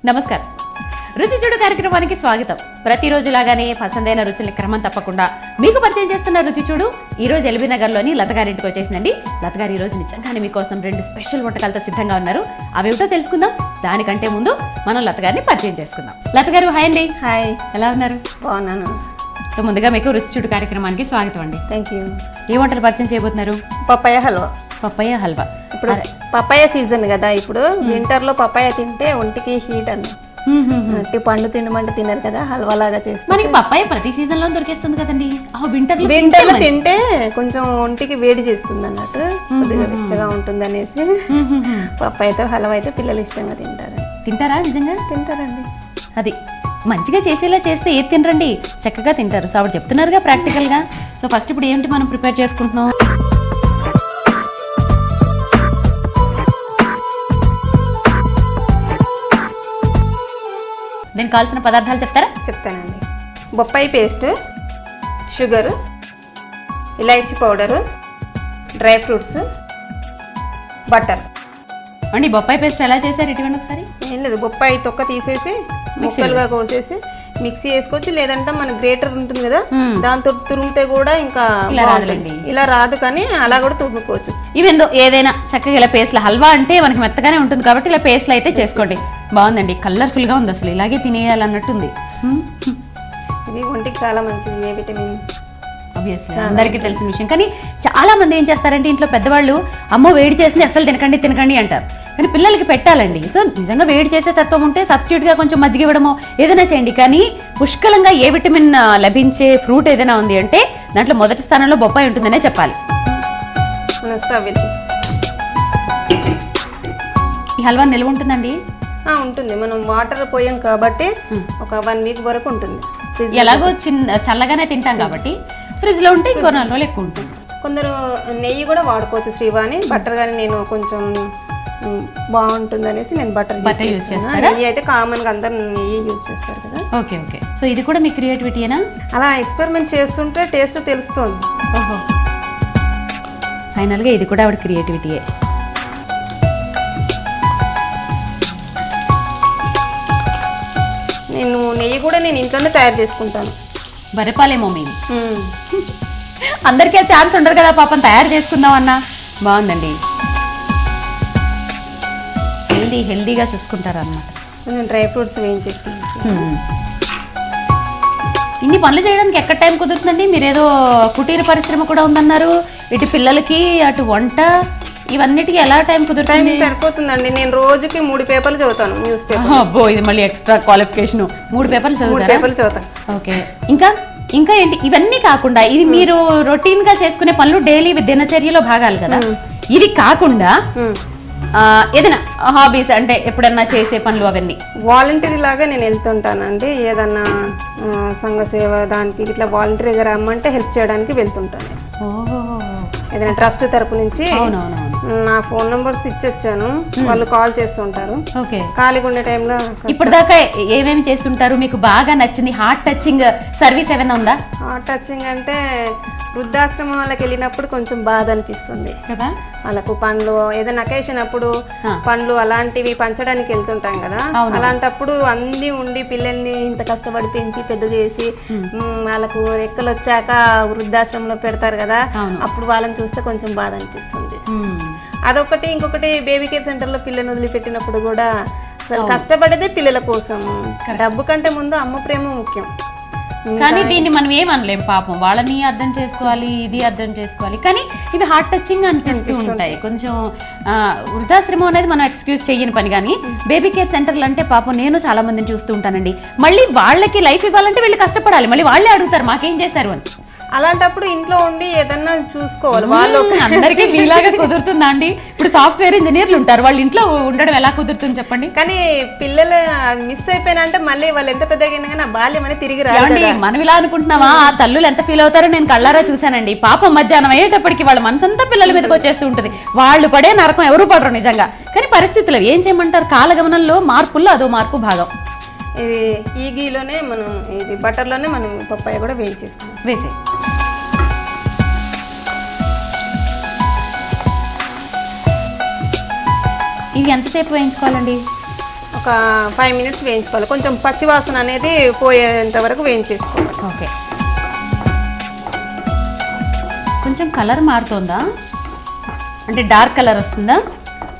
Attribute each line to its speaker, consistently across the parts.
Speaker 1: నమస్కారం. రుచి చూడు కార్యక్రమానికి స్వాగతం. ప్రతిరోజులాగానే పసందైన రుచుల క్రమం తప్పకుండా మీకు పరిచయం చేస్తున్న రుచి చూడు ఈ రోజు ఎల్బీ నగర్లోని లతగారింటికి వచ్చేసిందండి. లతగారు ఈ రోజు నిజంగానే మీకోసం 2 స్పెషల్ వంటకాలతో సిద్ధంగా ఉన్నారు. అవేమిటో తెలుసుకుందాం. దానికంటే ముందు మనం లతగారిని పరిచయం చేసుకుందాం. లతగారు హాయ్ అండి.
Speaker 2: హాయ్,
Speaker 1: ఎలా ఉన్నారు?
Speaker 2: బాగున్నాను.
Speaker 1: సో ముందుగా మీకు రుచి చూడు కార్యక్రమానికి స్వాగతం అండి.
Speaker 2: Thank you.
Speaker 1: ఏ వంటలు పరిచయం చేయబోతున్నారు?
Speaker 2: పప్పాయ హల్వా.
Speaker 1: పప్పాయ హల్వా.
Speaker 2: ఇప్పుడు పప్పాయ సీజన్ కదా, ఇప్పుడు వింటర్లో పప్పాయ తింటే ఒంటికి హీట్ అన్న పండు తినమంటే తినరు కదా, హల్వా లాగా చేసి.
Speaker 1: మనకి పప్పాయ ప్రతి సీజన్ లో దొరికేస్తుంది కదండి.
Speaker 2: వింటర్లో తింటే కొంచెం ఒంటికి వేడి చేస్తుంది అన్నట్టు, కొద్దిగా వెచ్చగా ఉంటుంది అనేసి పప్పాయతో హల్వా అయితే పిల్లలు ఇష్టంగా
Speaker 1: తింటారా? నిజంగా
Speaker 2: తింటారండి.
Speaker 1: అది మంచిగా చేసేలా చేస్తే ఏది తినరండి, చక్కగా తింటారు. సో ఆవిడ చెప్తున్నారుగా ప్రాక్టికల్ గా. సో ఫస్ట్ ఇప్పుడు ఏంటి మనం ప్రిపేర్ చేసుకుంటున్నాం? దీనికి కావాల్సిన పదార్థాలు చెప్తారా?
Speaker 2: చెప్తానండి. బొప్పాయి పేస్ట్, షుగరు, ఇలాచీ పౌడరు, డ్రై ఫ్రూట్స్, బటర్.
Speaker 1: అండి బొప్పాయి పేస్ట్ ఎలా చేశారు? ఇటువంటి ఒకసారి.
Speaker 2: ఏం లేదు, బొప్పాయి తొక్క తీసేసి ముక్కలుగా కోసేసి మిక్సీ వేసుకోవచ్చు, లేదంటే మన గ్రేటర్ ఉంటుంది కదా దాంతో తురిమితే కూడా ఇంకా ఇలా రాదు, కానీ అలా కూడా తురుముకోవచ్చు.
Speaker 1: ఇవేందో ఏదైనా చక్కగా ఇలా పేస్ట్ల హల్వా అంటే మనకి మెత్తగానే ఉంటుంది కాబట్టి ఇలా పేస్ట్లు అయితే చేసుకోండి. బాగుందండి, కలర్ఫుల్ గా ఉంది. అసలు ఇలాగే తినేయాలన్నట్టుంది.
Speaker 2: ఇది ఒంటికి చాలా మంచిది, ఏ విటమిన్.
Speaker 1: ఆబ్వియస్లీ అందరికీ తెలిసిన విషయం. కానీ చాలా మంది ఏం చేస్తారంటే ఇంట్లో పెద్దవాళ్ళు అమ్మో వేడి చేసింది అసలు తినకండి అంటారు. కానీ పిల్లలకి పెట్టాలండి. సో నిజంగా వేడి చేసే తత్వం ఉంటే సబ్స్టిట్యూట్ గా కొంచెం మజ్జిగ ఇవ్వడమో ఏదైనా చేయండి. కానీ పుష్కలంగా ఏ విటమిన్ లభించే ఫ్రూట్ ఏదైనా ఉంది అంటే దాంట్లో మొదటి స్థానంలో బొప్పాయి ఉంటుందనే చెప్పాలి. ఈ హల్వా నిల్వ ఉంటుందండి?
Speaker 2: ఉంటుంది. మనం వాటర్ పోయాం కాబట్టి ఒక 1 వీక్ వరకు ఉంటుంది.
Speaker 1: ఎలాగో చల్లగానే తింటాం కాబట్టి ఫ్రిడ్జ్ లో ఉంటే ఇంకో 4 రోజులు ఎక్కువ ఉంటుంది.
Speaker 2: కొందరు నెయ్యి కూడా వాడుకోవచ్చు, శ్రీవాణి. బటర్ కానీ నేను కొంచెం బాగుంటుంది అనేసి నేను బటర్ యూజ్ చేస్తాను. నెయ్యి అయితే కామన్ గా అందరు నెయ్యి యూజ్ చేస్తారు కదా.
Speaker 1: Okay okay. సో ఇది కూడా మీ క్రియేటివిటీయేనా?
Speaker 2: అలా ఎక్స్పెరిమెంట్ చేస్తుంటే టేస్ట్ తెలుస్తుంది.
Speaker 1: ఓహో, ఫైనల్ గా ఇది కూడా ఆవిడ క్రియేటివిటీయే.
Speaker 2: నెయ్యి కూడా నేను ఇంట్లోనే తయారు చేసుకుంటాను.
Speaker 1: బరెపాలేమో మేము అందరికీ ఛాన్స్ ఉండదు కదా పాపం, తయారు చేసుకుందాం అన్న. బాగుందండి, హెల్దీగా చూసుకుంటారు అన్నమాట.
Speaker 2: కొంచెం డ్రై ఫ్రూట్స్ వేయించేసుకుంటాను.
Speaker 1: ఇన్ని పనులు చేయడానికి ఎక్కడ టైం కుదురుతుందండి? మీరేదో కుటీర పరిశ్రమ కూడా ఉందన్నారు. ఇటు పిల్లలకి అటు వంట, ఇవన్నిటికీ ఎలా టైం కుదురుతుంది?
Speaker 2: సరిపోతుందండి. నేను రోజుకి 3 పేపర్లు చదువుతాను, న్యూస్ పేపర్.
Speaker 1: అబ్బో, ఇది మళ్ళీ ఎక్స్ట్రా క్వాలిఫికేషన్. 3 పేపర్లు చదువుతాను. ఓకే. ఇంకా ఏంటి? ఇవన్నీ కాకుండా ఇది మీరు రొటీన్ గా చేసుకునే పనులు డైలీ దినచర్యలో భాగాలు కదా. ఇవి కాకుండా ఏదైనా హాబీస్ అంటే ఎప్పుడన్నా చేసే పనులు అవన్నీ?
Speaker 2: వాలంటీర్ లాగా నేను వెళ్తుంటానండి. ఏదన్నా సంఘ సేవ దానికి ఇట్లా వాలంటీర్గా రమ్మంటే హెల్ప్ చేయడానికి వెళ్తుంటాను. ఏదైనా ట్రస్ట్ తరపు నుంచి నా ఫోన్ నంబర్స్ ఇచ్చొచ్చాను, వాళ్ళు కాల్ చేస్తుంటారు. ఖాళీగా ఉండే టైంలో.
Speaker 1: ఇప్పటిదాకా ఏమేమి చేస్తుంటారు? మీకు బాగా నచ్చింది హార్ట్ టచింగ్ సర్వీస్ ఏమైనా ఉందా?
Speaker 2: హార్ట్ టచింగ్ అంటే వృద్ధాశ్రమం వాళ్ళకి వెళ్ళినప్పుడు కొంచెం బాధ అనిపిస్తుంది కదా. వాళ్ళకు పండ్లు ఏదైనా అకేషన్ అప్పుడు పండ్లు అలాంటివి పంచడానికి వెళ్తుంటాం కదా. అలాంటప్పుడు అన్ని ఉండి పిల్లల్ని ఇంత కష్టపడి పెంచి పెద్ద చేసి వాళ్ళకు రెక్కలు వచ్చాక వృద్ధాశ్రమంలో పెడతారు కదా, అప్పుడు వాళ్ళని చూస్తే కొంచెం బాధ అనిపిస్తుంది. అదొకటి. ఇంకొకటి బేబీ కేర్ సెంటర్ లో పిల్లల్ని వదిలిపెట్టినప్పుడు కూడా అసలు కష్టపడేదే పిల్లల కోసం. డబ్బు కంటే ముందు అమ్మ ప్రేమ ముఖ్యం.
Speaker 1: కానీ దీన్ని మనం ఏమనలేం పాపం, వాళ్ళని అర్థం చేసుకోవాలి, ఇది అర్థం చేసుకోవాలి. కానీ ఇవి హార్ట్ టచింగ్ అనిపిస్తూ ఉంటాయి కొంచెం. వృద్ధాశ్రమం అనేది మనం ఎక్స్క్యూజ్ చెయ్యని పని. కానీ బేబీ కేర్ సెంటర్లు అంటే పాపం నేను చాలా మందిని చూస్తూ ఉంటానండి. మళ్ళీ వాళ్ళకి లైఫ్ ఇవ్వాలంటే వీళ్ళు కష్టపడాలి, మళ్ళీ వాళ్ళే అడుగుతారు మాకేం చేశారు అని.
Speaker 2: అలాంటప్పుడు ఇంట్లో ఉండి ఏదన్నా చూసుకోవాలి. వాళ్ళు
Speaker 1: అందరికీ మీలాగా కుదురుతుందా అండి? ఇప్పుడు సాఫ్ట్వేర్ ఇంజనీర్లు ఉంటారు, వాళ్ళు ఇంట్లో ఉండడం ఎలా కుదురుతుంది చెప్పండి?
Speaker 2: కానీ పిల్లలు మిస్ అయిపోయినా అంటే మళ్ళీ వాళ్ళు ఎంత పెద్దగా కానీ ఆ బాల్యం అని తిరిగి రాండి.
Speaker 1: మనం ఇలా అనుకుంటున్నావా? ఆ తల్లులు ఎంత ఫీల్ అవుతారో నేను కళ్ళారా చూశానండి. పాపం మధ్యాహ్నం అయ్యేటప్పటికి వాళ్ళ మనసంతా పిల్లల మీదకి వచ్చేస్తూ ఉంటుంది. వాళ్ళు పడే నరకం ఎవరు పడరు నిజంగా. కానీ పరిస్థితులు ఏం చేయమంటారు? కాలగమనంలో మార్పుల్లో అదో మార్పు భాగం.
Speaker 2: ఇది ఈ గీలోనే మనం ఇది బటర్లోనే మనం పప్పాయ కూడా వేయించేసుకున్నాం.
Speaker 1: వేసే ఇది ఎంతసేపు వేయించుకోవాలండి?
Speaker 2: ఒక 5 మినిట్స్ వేయించుకోవాలి. కొంచెం పచ్చివాసన అనేది పోయేంత వరకు వేయించేసుకోవాలి.
Speaker 1: ఓకే, కొంచెం కలర్ మారుతుందా అంటే డార్క్ కలర్ వస్తుందా?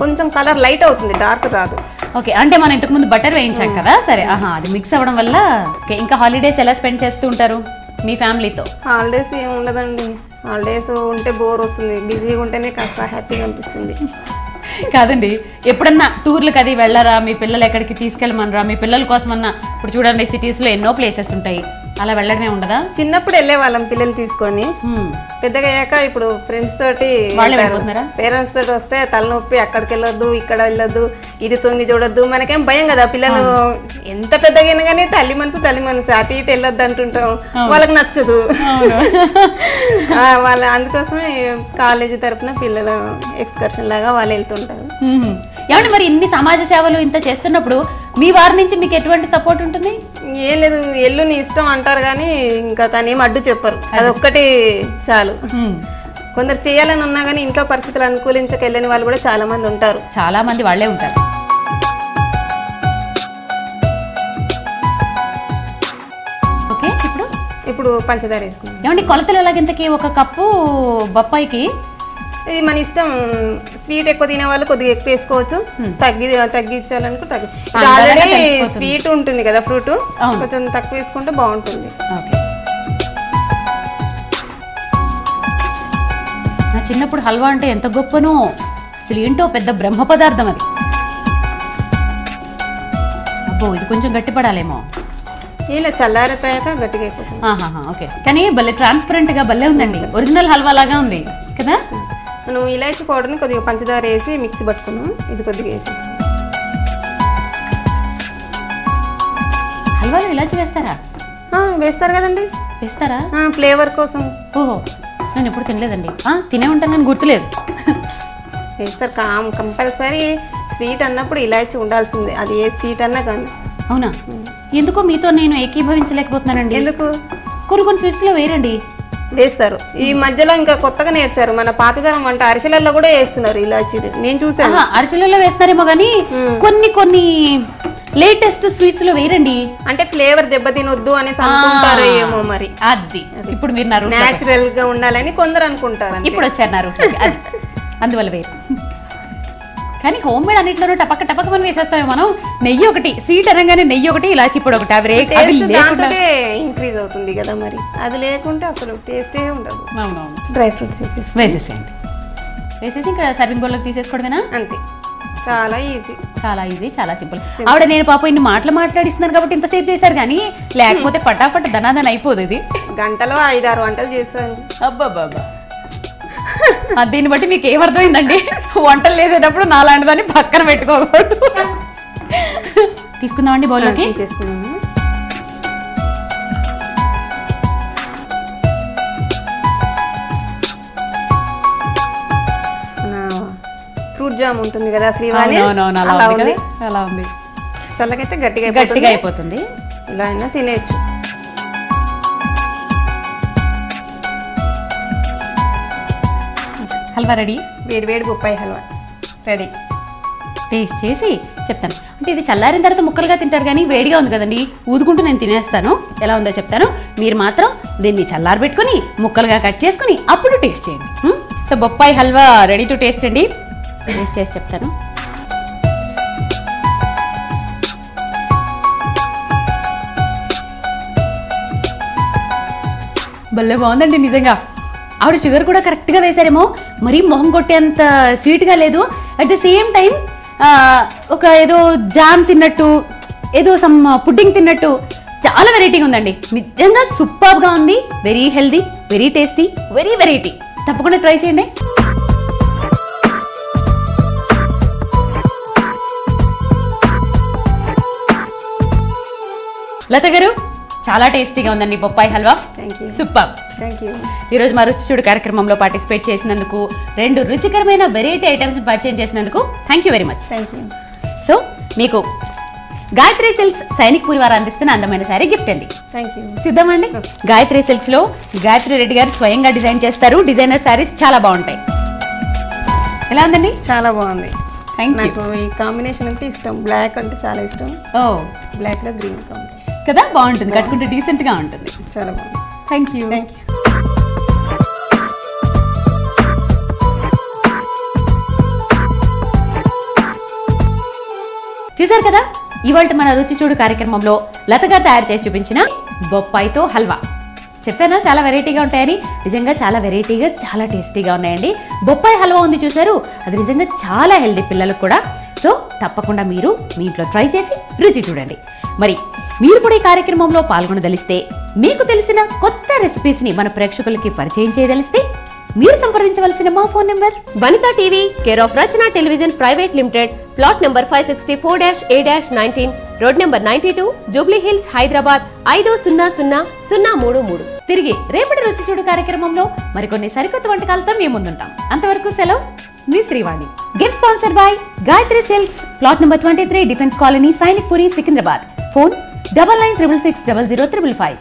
Speaker 2: కొంచెం కలర్ లైట్ అవుతుంది, డార్క్ రాదు.
Speaker 1: ఓకే, అంటే మనం ఇంతకుముందు బటర్ వేయించాం కదా, సరే. అది మిక్స్ అవ్వడం వల్ల. ఓకే, ఇంకా హాలిడేస్ ఎలా స్పెండ్ చేస్తూ ఉంటారు మీ ఫ్యామిలీతో?
Speaker 2: హాలిడేస్ ఏమి ఉండదండి, హాలిడేస్ ఉంటే బోర్ వస్తుంది, బిజీగా ఉంటేనే కాస్త హ్యాపీగా అనిపిస్తుంది.
Speaker 1: కాదండి, ఎప్పుడన్నా టూర్లకు అది వెళ్ళరా? మీ పిల్లలు ఎక్కడికి తీసుకెళ్ళమనరా? మీ పిల్లల కోసమన్నా ఇప్పుడు చూడండి సిటీస్లో ఎన్నో ప్లేసెస్ ఉంటాయి, అలా వెళ్ళడమే ఉండదా?
Speaker 2: చిన్నప్పుడు వెళ్ళే వాళ్ళం పిల్లలు తీసుకొని, పెద్దగా అయ్యాక ఇప్పుడు ఫ్రెండ్స్ తోటి పేరెంట్స్ తోటి వస్తే తలనొప్పి, అక్కడికి వెళ్ళొద్దు ఇక్కడ వెళ్ళొద్దు, ఇది తొంగి చూడొద్దు, మనకేం భయం కదా. పిల్లలు ఎంత పెద్దగా అయినా కానీ తల్లి మనసు అటు ఇటు వెళ్ళొద్దు అంటుంటాం, వాళ్ళకి నచ్చదు. వాళ్ళ అందుకోసమే కాలేజీ తరఫున పిల్లలు ఎక్స్కర్షన్ లాగా వాళ్ళు వెళ్తుంటారు.
Speaker 1: ఏమంటే మరి ఇన్ని సమాజ సేవలు ఇంత చేస్తున్నప్పుడు మీ వారి నుంచి మీకు ఎటువంటి సపోర్ట్ ఉంటుంది?
Speaker 2: ఏం లేదు, ఎల్లు నీ ఇష్టం అంటారు కానీ ఇంకా తను ఏం అడ్డు చెప్పరు, అదొక్కటి చాలు. కొందరు చేయాలని ఉన్నా కానీ ఇంట్లో పరిస్థితులు అనుకూలించక వెళ్ళని వాళ్ళు కూడా చాలా మంది ఉంటారు.
Speaker 1: చాలా మంది వాళ్ళే ఉంటారు. ఓకే,
Speaker 2: ఇప్పుడు పంచదార వేసుకుంటాం.
Speaker 1: ఏమండి కొలతలు ఎలాగింతకి? ఒక కప్పు బొప్పాయికి
Speaker 2: ఇది మన ఇష్టం. స్వీట్ ఎక్కువ తినే వాళ్ళు కొద్దిగా ఎక్కువ వేసుకోవచ్చు, తగ్గించాలనుకో ఆల్రెడీ స్వీట్ ఉంటుంది కదా ఫ్రూట్, కొంచెం తక్కువ వేసుకుంటే బాగుంటుంది.
Speaker 1: నా చిన్నప్పుడు హల్వా అంటే ఎంత గొప్పనో, అసలు ఏంటో పెద్ద బ్రహ్మ పదార్థం అది. అబ్బో, ఇది కొంచెం గట్టిపడాలేమో.
Speaker 2: ఇలా చల్లారిపోయాక గట్టిగా అయిపోతుంది.
Speaker 1: ఓకే, కానీ భలే ట్రాన్స్పరెంట్ గా భలే ఉందండి, ఒరిజినల్ హల్వా లాగా ఉంది కదా.
Speaker 2: మనం ఇలాచీ పౌడర్ని కొద్దిగా పంచదార వేసి మిక్సీ పట్టుకున్నాం, ఇది కొద్దిగా వేసేస్తాం.
Speaker 1: హల్వాలో ఇలాచీ వేస్తారా?
Speaker 2: వేస్తారు కదండి.
Speaker 1: వేస్తారా?
Speaker 2: ఫ్లేవర్ కోసం.
Speaker 1: ఓహో, నేను ఎప్పుడు తినలేదండి. తినే ఉంటాను కానీ గుర్తులేదు.
Speaker 2: వేస్తారు కంపల్సరీ. స్వీట్ అన్నప్పుడు ఇలాచీ ఉండాల్సిందే, అది ఏ స్వీట్ అన్నా కానీ.
Speaker 1: అవునా? ఎందుకో మీతో నేను ఏకీభవించలేకపోతున్నానండి.
Speaker 2: ఎందుకు?
Speaker 1: కొన్ని స్వీట్స్లో వేరండి
Speaker 2: వేస్తారు. ఈ మధ్యలో ఇంకా కొత్తగా నేర్చారు, మన పాతతరం వంట అరిసెలలో కూడా వేస్తున్నారు ఇలాచీ, నేను చూసాను.
Speaker 1: అరిసెలలో వేస్తారేమో కానీ కొన్ని లేటెస్ట్ స్వీట్స్ లో వేరండి.
Speaker 2: అంటే ఫ్లేవర్ దెబ్బతినొద్దు అనేసి అనుకుంటారో ఏమో మరి.
Speaker 1: అది ఇప్పుడు మీరు
Speaker 2: న్యాచురల్ గా ఉండాలని కొందరు అనుకుంటారు.
Speaker 1: ఇప్పుడు వచ్చారు అందువల్ల వేరు. కానీ హోమ్ మేడ్ అన్నింటిలోనూ టపక్క మనం వేసేస్తామే మనం. నెయ్యి ఒకటి, స్వీట్ అనగానే నెయ్యి ఒకటి, ఇలాచి పొడి ఒకటి, అవి
Speaker 2: ఇంక్రీజ్ అవుతుంది కదా మరి. అది లేకుంటే అసలు టేస్టే ఉండదు.
Speaker 1: అవునవును.
Speaker 2: డ్రై ఫ్రూట్స్
Speaker 1: వేసేసేయండి, వేసేసి ఇక్కడ సర్వింగ్ బౌల్లోకి తీసేసుకోవడమేనా?
Speaker 2: అంతే, చాలా ఈజీ,
Speaker 1: చాలా సింపుల్. ఆవిడ నేను పాప ఇన్ని మాటలు మాట్లాడిస్తున్నాను కాబట్టి ఇంతసేపు చేశారు, కానీ లేకపోతే ఫటాఫట్ ధనాధన అయిపోదు. ఇది
Speaker 2: గంటలో 5-6 వంటలు చేస్తాను.
Speaker 1: అబ్బాబ్బా, దీన్ని బట్టి మీకు ఏమర్థమైందండి? వంటలు చేసేటప్పుడు నాలాంటిదాన్ని పక్కన పెట్టుకోకూడదు. తీసుకుందామండి బౌల్లోకి.
Speaker 2: తీసుకున్నాము. ఫ్రూట్ జామ్ ఉంటుంది కదా శ్రీవాణి,
Speaker 1: అలా ఉంది.
Speaker 2: చల్లకైతే
Speaker 1: గట్టిగా అయిపోతుంది.
Speaker 2: ఇలా అయినా తినేయచ్చు.
Speaker 1: హల్వా రెడీ.
Speaker 2: వేడి బొప్పాయి హల్వా రెడీ.
Speaker 1: టేస్ట్ చేసి చెప్తాను. అంటే ఇది చల్లారిన తర్వాత ముక్కలుగా తింటారు కానీ వేడిగా ఉంది కదండి, ఊదుకుంటూ నేను తినేస్తాను. ఎలా ఉందో చెప్తాను, మీరు మాత్రం దీన్ని చల్లారి పెట్టుకుని ముక్కలుగా కట్ చేసుకుని అప్పుడు టేస్ట్ చేయండి. సో బొప్పాయి హల్వా రెడీ టు టేస్ట్ అండి. టేస్ట్ చేసి చెప్తాను. భలే బాగుందండి నిజంగా. ఆవిడ షుగర్ కూడా కరెక్ట్గా వేశారేమో, మరీ మొహం కొట్టేంత స్వీట్గా లేదు. అట్ ద సేమ్ టైం ఒక ఏదో జామ్ తిన్నట్టు, ఏదో సమ్ పుడ్డింగ్ తిన్నట్టు చాలా వెరైటీగా ఉందండి. నిజంగా సూపర్గా ఉంది. Very healthy, very tasty, very variety. తప్పకుండా ట్రై చేయండి. లత గారు, చాలా టేస్టీగా ఉందండి బొప్పాయి హల్వా. సూపర్. ఈరోజు మా రుచి చూడు కార్యక్రమంలో పార్టిసిపేట్ చేసినందుకు, 2 రుచికరమైన వెరైటీ ఐటమ్స్ పరిచయం చేసినందుకు thank you very much. So మీకు గాయత్రి సిల్క్స్ సైనిక్పూర్ వారు అందిస్తున్న అందమైన శారీ గిఫ్ట్ అండి. చూద్దామండి. గాయత్రి సిల్క్స్ లో గాయత్రి రెడ్డి గారు స్వయంగా డిజైన్ చేస్తారు. డిజైనర్ శారీస్ చాలా బాగుంటాయి. ఎలా ఉందండి?
Speaker 2: చాలా బాగుంది. నాకు ఈ కాంబినేషన్ అంటే ఇష్టం, బ్లాక్ అంటే చాలా ఇష్టం. బ్లాక్ లో గ్రీన్ కాంబినేషన్
Speaker 1: కదా, బాగుంటుంది, కట్టుకుంటే డీసెంట్ గా ఉంటుంది.
Speaker 2: చాలా బాగుంది.
Speaker 1: Thank you. చూసారు కదా, ఇవాళ మన రుచి చూడు కార్యక్రమంలో లతగా తయారు చేసి చూపించిన బొప్పాయితో హల్వా. చెప్పానా చాలా వెరైటీగా ఉంటాయని? నిజంగా చాలా వెరైటీగా, చాలా టేస్టీగా ఉన్నాయండి. బొప్పాయి హల్వా ఉంది చూసారు, అది నిజంగా చాలా హెల్దీ పిల్లలకు కూడా. సో తప్పకుండా మీరు మీ ఇంట్లో ట్రై చేసి రుచి చూడండి. మరి మీరు కూడా ఈ కార్యక్రమంలో పాల్గొనదలిస్తే, మీకు తెలిసిన కొత్త రెసిపీస్ ని మన ప్రేక్షకులకి పరిచయం చేయదలిస్తే మీరు సంప్రదించవలసిన మా phone number
Speaker 3: Vanitha TV, care of Rachana television private limited, plot number 564-A-19, road number 92, Jubilee hills, Hyderabad 500033.
Speaker 1: తిరిగి రేపటి రుచి చూడు కార్యక్రమంలో మరికొన్ని సరికొత్త వంటకాలతో మేము ముందుంటాం. అంతవరకు సెలవు, మీ Srivani. Gift sponsor by Gayatri silks, plot number 23, defence colony, Sainik Puri, Secunderabad. Phone 9966600055.